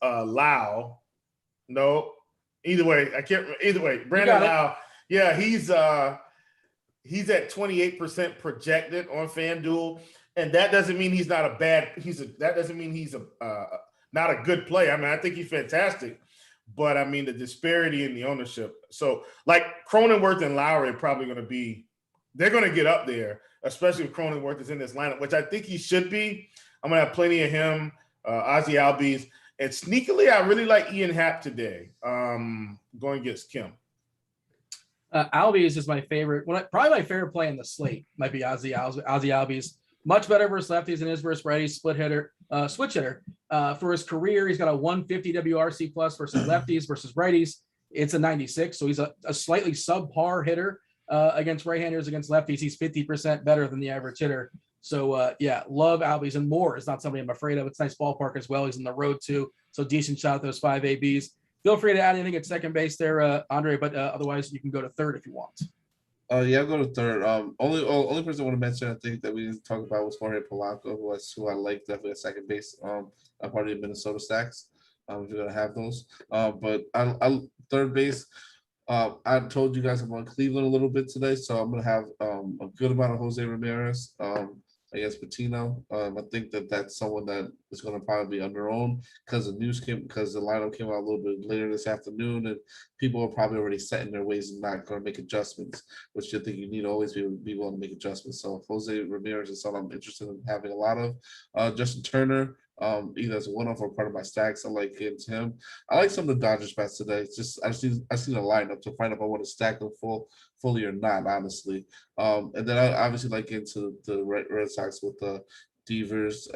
Lau. No, either way, I can't. Either way, Brandon Lau. Yeah, he's at 28% projected on FanDuel, and that doesn't mean he's not a bad. That doesn't mean he's not a good player. I mean, I think he's fantastic, but I mean the disparity in the ownership. So like Cronenworth and Lowry are probably going to be. They're going to get up there, especially if Cronenworth is in this lineup, which I think he should be. I'm going to have plenty of him, Ozzie Albies. And sneakily, I really like Ian Happ today, going against Kim. Albies is my favorite. Probably my favorite play in the slate might be Ozzie Albies. Much better versus lefties than his versus righties. Switch hitter. For his career, he's got a 150 WRC plus versus lefties versus righties. It's a 96, so he's a slightly subpar hitter against right-handers. Against lefties, he's 50% better than the average hitter. So, love Albies, and Moore is not somebody I'm afraid of. It's nice ballpark as well. He's in the road too. So decent shot at those 5 ABs. Feel free to add anything at second base there, Andre, but otherwise you can go to third if you want. I'll go to third. Only person I want to mention, I think, that we didn't talk about was Jorge Polanco, who I like definitely at second base. A part of the Minnesota stacks. If you're gonna have those. But I third base. I told you guys I'm on Cleveland a little bit today, so I'm gonna have a good amount of Jose Ramirez against Patino. I think that's someone that is gonna probably be underowned because the lineup came out a little bit later this afternoon, and people are probably already set in their ways and not gonna make adjustments, which I think you need to always be willing to make adjustments. So Jose Ramirez is someone I'm interested in having a lot of. Justin Turner. Either as a one-off or part of my stacks. I like him. I like some of the Dodgers bats today. It's just I see the lineup to find out if I want to stack them fully or not, honestly. And then I obviously like into the Red Sox with the Devers,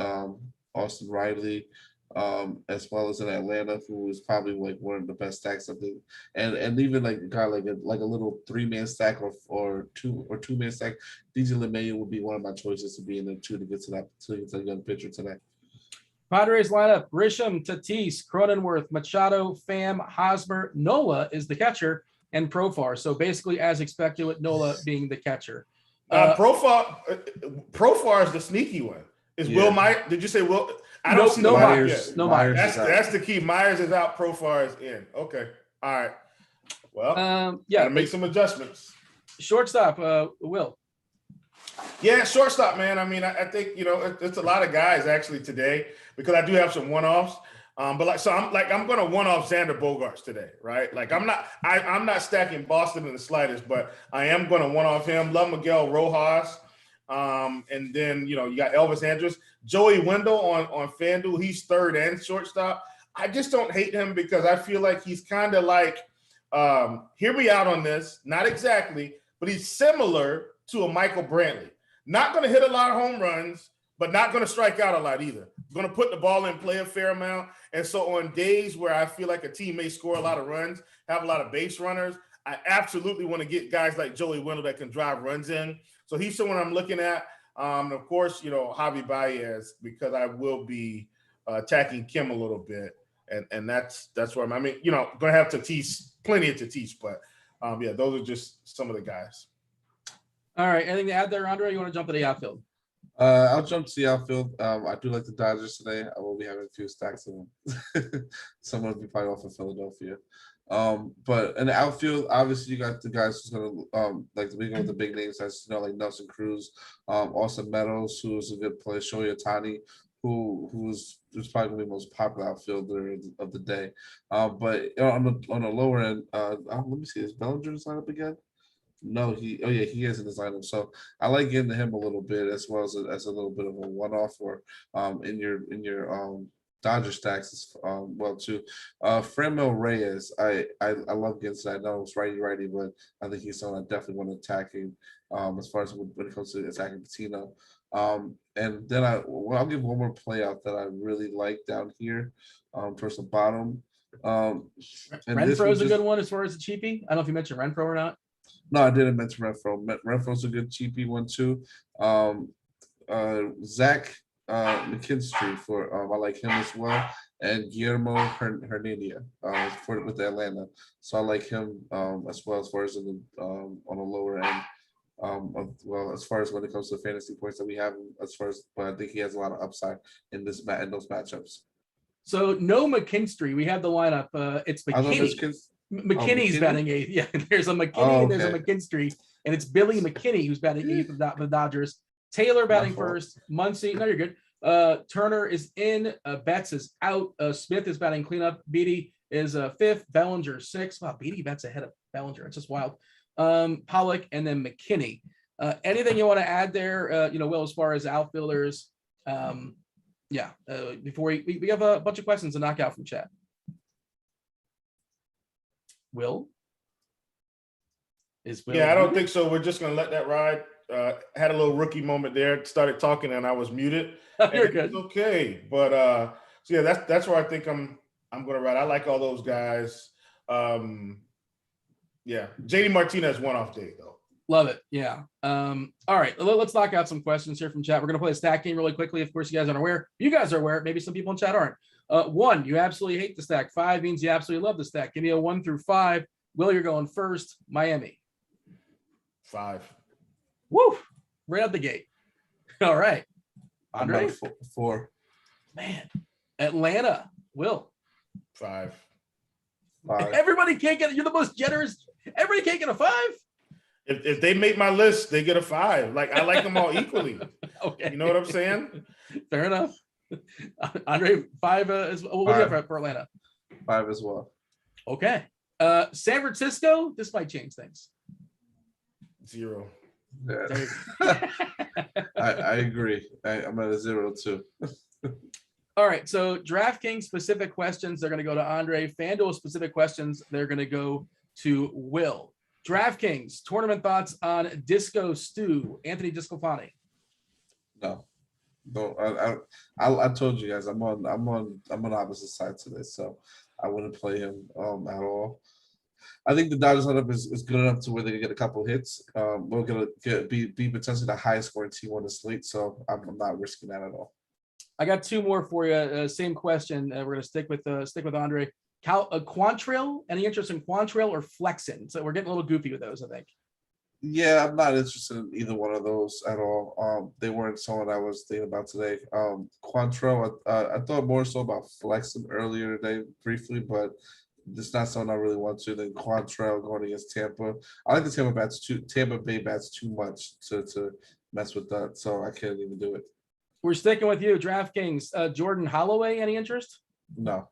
Austin Riley, as well as in Atlanta, who is probably like one of the best stacks of the and even like a guy like a little 3-man stack or two-man stack. DJ LeMahieu would be one of my choices to be in the two to get to the young pitcher today. Padres lineup: Grisham, Tatis, Cronenworth, Machado, Pham, Hosmer. Nola is the catcher, and Profar. So basically, as expected, with Nola being the catcher. Profar is the sneaky one. Is Will Myers? Did you say Will? I don't see no Myers Myers. yet. No Myers. That's the key. Myers is out. Profar is in. Okay. All right. Well, gotta make some adjustments. Shortstop, Will. Yeah, shortstop, man. I mean, I think it's a lot of guys actually today because I do have some one-offs. I'm going to one-off Xander Bogaerts today, right? Like I'm not stacking Boston in the slightest, but I am going to one-off him. Love Miguel Rojas, and then you got Elvis Andrus, Joey Wendell on FanDuel. He's third and shortstop. I just don't hate him because I feel like he's kind of like, hear me out on this, not exactly, but he's similar to a Michael Brantley. Not going to hit a lot of home runs, but not going to strike out a lot either. Going to put the ball in play a fair amount. And so on days where I feel like a team may score a lot of runs, have a lot of base runners, I absolutely want to get guys like Joey Wendell that can drive runs in. So he's someone I'm looking at. Of course, Javi Baez, because I will be attacking Kim a little bit. And that's where I'm going to have Tatis, plenty of Tatis, but those are just some of the guys. All right. Anything to add there, Andre? You want to jump to the outfield? I'll jump to the outfield. I do like the Dodgers today. I will be having a few stacks of them. Someone will be probably off of Philadelphia. But in the outfield, obviously you got the guys who's gonna like the with the big names, as like Nelson Cruz, Austin Meadows, who's a good player, Shohei Ohtani, who's probably gonna be the most popular outfielder of the day. But on the lower end, let me see, is Bellinger sign up again? No, he is in his lineup. So I like getting to him a little bit as well as a little bit of a one-off or in your Dodger stacks as well too. Franmil Reyes, I love getting to that. I know it's righty, but I think he's someone I definitely want to attacking as far as when it comes to attacking Patino. And then I'll give one more play out that I really like down here towards the bottom. Renfro's a good one as far as the cheapie. I don't know if you mentioned Renfro or not. No, I didn't mention Renfro. Renfro's a good cheapie one too. Zach McKinstry I like him as well, and Guillermo Hernandez with Atlanta. So I like him as well as far as on the lower end. As far as when it comes to fantasy points that we have, but I think he has a lot of upside in those matchups. So no McKinstry. We have the lineup. It's McKinney. McKinney's batting eighth. Yeah, there's a McKinney and there's a McKinstry, and it's Billy McKinney who's batting eighth for the Dodgers. Taylor batting first. Muncy, no, you're good. Turner is in. Betts is out. Smith is batting cleanup. Beatty is fifth. Bellinger sixth. Wow, Beatty bats ahead of Bellinger. It's just wild. Pollock and then McKinney. Anything you want to add there? Will, as far as outfielders. Before we have a bunch of questions to knock out from chat. Will? Yeah, I don't think so. We're just going to let that ride. Had a little rookie moment there. Started talking and I was muted. You're good. It's okay. But that's where I think I'm going to ride. I like all those guys. JD Martinez one-off day though. Love it. Yeah. All right. Let's knock out some questions here from chat. We're going to play a stack game really quickly. Of course, you guys aren't aware. You guys are aware. Maybe some people in chat aren't. 1, you absolutely hate the stack. 5 means you absolutely love the stack. Give me a 1 through 5. Will, you're going first. Miami. 5. Woo! Right out the gate. All right. Andre? 4. Man. Atlanta. Will. 5. Everybody can't get it. You're the most generous. Everybody can't get a 5? If they make my list, they get a 5. Like I like them all equally. Okay. You know what I'm saying? Fair enough. Andre, 5 is what do you have for Atlanta? 5 as well. Okay. San Francisco, this might change things. 0. Yeah. I agree. I'm at a 0 too. All right. So DraftKings specific questions, they're going to go to Andre. FanDuel specific questions, they're going to go to Will. DraftKings tournament thoughts on Disco Stew, Anthony Discofani. No, I told you guys I'm on the opposite side to this, so I wouldn't play him at all. I think the Dodgers lineup is good enough to where they can get a couple hits. We're gonna be potentially the highest scoring team on the slate, so I'm not risking that at all. I got two more for you. Same question. We're gonna stick with Andre. Quantrill. Any interest in Quantrill or Flexen? So we're getting a little goofy with those, I think. Yeah, I'm not interested in either one of those at all. They weren't someone I was thinking about today. Quantrill, I thought more so about Flexen earlier today briefly, but it's not something I really want to. Then Quantrill going against Tampa. I like the Tampa Bay bats too much to mess with that, so I can't even do it. We're sticking with you, DraftKings. Jordan Holloway, any interest? No.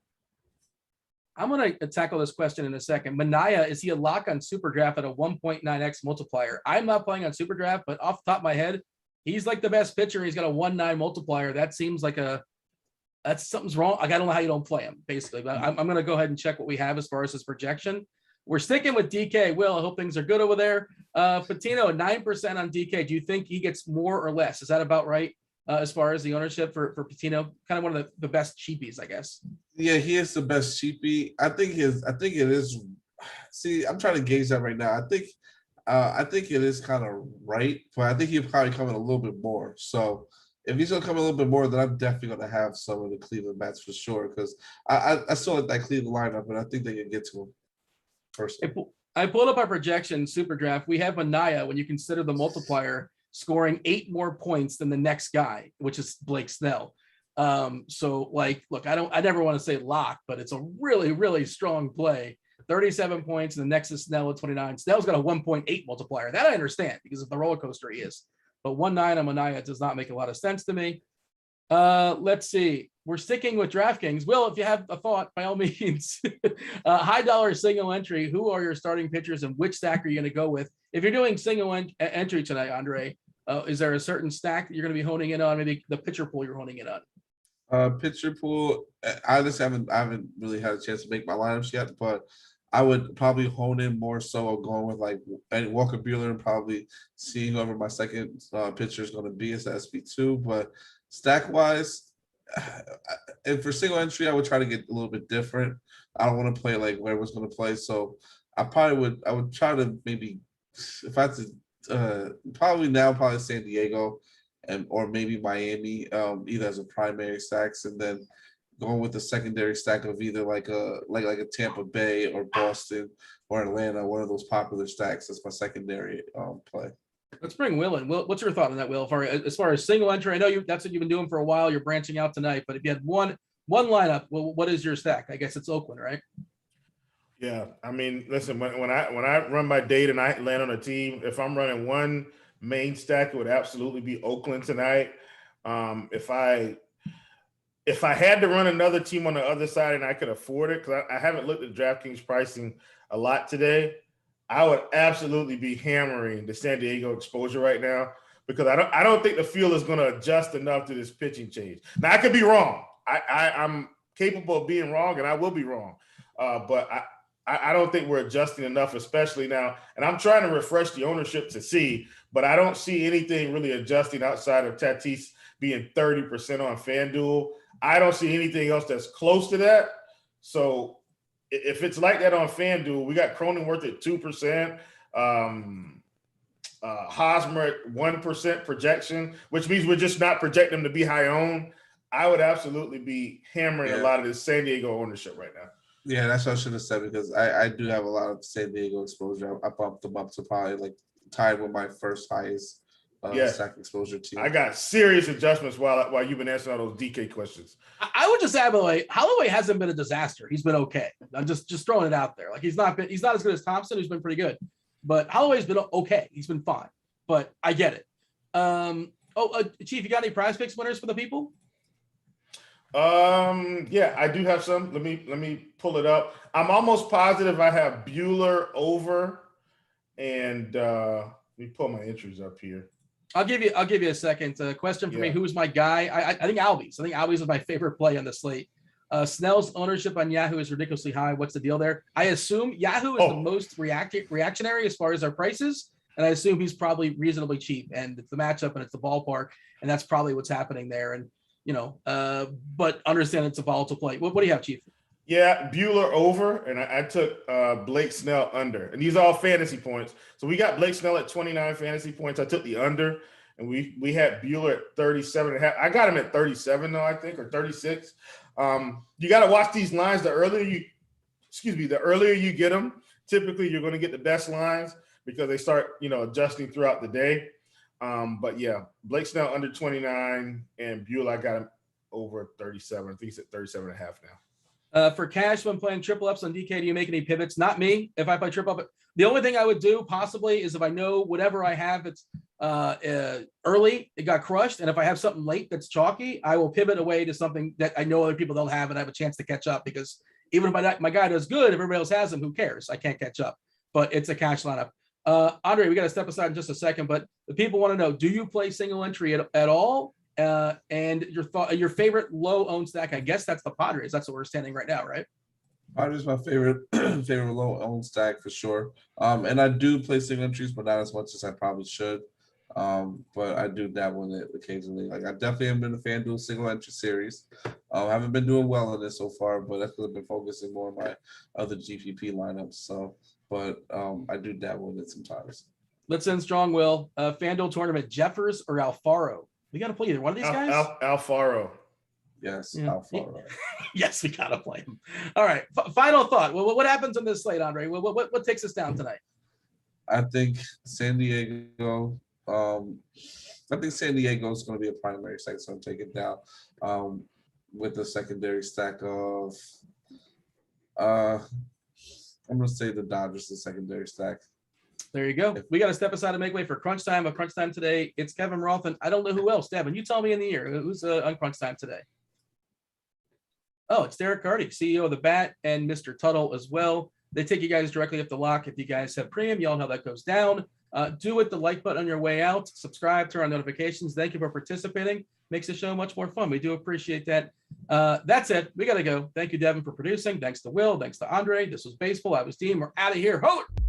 I'm going to tackle this question in a second. Manaea, is he a lock on SuperDraft at a 1.9x multiplier? I'm not playing on SuperDraft, but off the top of my head, he's like the best pitcher. He's got a 1.9 multiplier. That seems like that's something's wrong. Like, I don't know how you don't play him, basically. But I'm going to go ahead and check what we have as far as his projection. We're sticking with DK. Will, I hope things are good over there. Patino, 9% on DK. Do you think he gets more or less? Is that about right? As far as the ownership for Patino, kind of one of the best cheapies, I guess. Yeah, he is the best cheapie. I think it is. See, I'm trying to gauge that right now. I think it is kind of right, but I think he'll probably come in a little bit more. So if he's gonna come in a little bit more, then I'm definitely gonna have some of the Cleveland bats for sure. Because I still like that Cleveland lineup, and I think they can get to him personally. I pulled up our projection super draft. We have Manaea, when you consider the multiplier, scoring 8 more points than the next guy, which is Blake Snell. So like, look, I never want to say lock, but it's a really, really strong play. 37 points, and the next is Snell at 29. Snell's got a 1.8 multiplier. That I understand because of the roller coaster he is. But 1.9 on Manaea does not make a lot of sense to me. Let's see. We're sticking with DraftKings. Will, if you have a thought, by all means. High dollar single entry. Who are your starting pitchers, and which stack are you going to go with? If you're doing single entry tonight, Andre, is there a certain stack that you're going to be honing in on? Maybe the pitcher pool you're honing in on. Pitcher pool. I haven't really had a chance to make my lineups yet, but I would probably hone in more so on going with like Walker Buehler and probably seeing whoever my second pitcher is going to be as the SP2. But stack wise, and for single entry, I would try to get a little bit different. I don't want to play like where everyone's going to play, so I would try to maybe, if I had to, probably San Diego or maybe Miami, either as a primary stacks, and then going with the secondary stack of either like a Tampa Bay or Boston or Atlanta, one of those popular stacks. That's my secondary play. Let's bring Will in. Will, what's your thought on that, Will? As far as single entry, I know that's what you've been doing for a while. You're branching out tonight, but if you had one lineup, well, what is your stack? I guess it's Oakland, right? Yeah, I mean, listen, when I run my date and I land on a team, if I'm running one main stack, it would absolutely be Oakland tonight. If I had to run another team on the other side and I could afford it, because I haven't looked at DraftKings pricing a lot today, I would absolutely be hammering the San Diego exposure right now, because I don't think the field is going to adjust enough to this pitching change. Now, I could be wrong. I'm capable of being wrong, and I will be wrong. But I don't think we're adjusting enough, especially now. And I'm trying to refresh the ownership to see, but I don't see anything really adjusting outside of Tatis being 30% on FanDuel. I don't see anything else that's close to that. So if it's like that on FanDuel, we got Cronenworth at 2%, Hosmer at 1% projection, which means we're just not projecting them to be high owned. I would absolutely be hammering a lot of this San Diego ownership right now. Yeah, that's what I should have said, because I do have a lot of San Diego exposure. I bumped them up to probably like tied with my first highest stack exposure team. I got serious adjustments while you've been answering all those DK questions. I would just add, Holloway hasn't been a disaster. He's been okay. I'm just throwing it out there. Like, he's not as good as Thompson, who's been pretty good, but Holloway's been okay. He's been fine, but I get it. Chief, you got any prize picks winners for the people? Yeah, I do have some. Let me pull it up. I'm almost positive I have Buehler over, and let me pull my entries up here. I'll give you a second. Question for me: who's my guy? I think Albies. I think Albies is my favorite play on the slate. Snell's ownership on Yahoo is ridiculously high. What's the deal there? I assume Yahoo is the most reactionary as far as our prices, and I assume he's probably reasonably cheap. And it's the matchup and it's the ballpark, and that's probably what's happening there. And but understand it's a volatile play. What do you have, Chief? Yeah, Buehler over, and I took Blake Snell under. And these are all fantasy points. So we got Blake Snell at 29 fantasy points. I took the under. and we had Bueller at 37.5. I got him at 37 though, I think, or 36. You got to watch these lines. The earlier you get them, typically you're going to get the best lines because they start, adjusting throughout the day. But yeah, Blake Snell under 29 and Bueller, I got him over 37. I think he's at 37.5 now. For cash, when playing triple ups on DK, do you make any pivots? Not me. If I play triple up, the only thing I would do possibly is if I know whatever I have, it's early, it got crushed. And if I have something late that's chalky, I will pivot away to something that I know other people don't have and I have a chance to catch up, because even if my guy does good, if everybody else has him, who cares? I can't catch up, but it's a cash lineup. Andre, we got to step aside in just a second, but the people want to know, do you play single entry at all? And your favorite low owned stack, I guess that's the Padres. That's what we're standing right now, right? Padres my favorite low owned stack for sure. And I do play single entries, but not as much as I probably should. But I do dabble in it occasionally. Like, I definitely haven't been a fan doing single entry series. I haven't been doing well in this so far, but that's because I've been focusing more on my other GPP lineups. So, but I do dabble in it sometimes. Let's end strong, Will. FanDuel tournament, Jeffers or Alfaro? We got to play either one of these guys. Alfaro. Yes, Yeah. Alfaro. Yes, we got to play him. All right. Final thought. Well, what happens on this slate, Andre? What takes us down tonight? I think San Diego. I think San Diego is going to be a primary stack, so I'm taking it down with the secondary stack of. I'm going to say the Dodgers, the secondary stack. There you go. We got to step aside and make way for Crunch Time. A Crunch Time today. It's Kevin Roth, and I don't know who else. Devin, you tell me in the year who's on Crunch Time today. Oh, it's Derek Carty, CEO of the Bat, and Mr. Tuttle as well. They take you guys directly up the lock. If you guys have premium, y'all know how that goes down. Do it, the like button on your way out. Subscribe, turn on notifications. Thank you for participating. Makes the show much more fun. We do appreciate that. That's it. We got to go. Thank you, Devin, for producing. Thanks to Will. Thanks to Andre. This was Baseball. I was Dean. We're out of here. Hold it.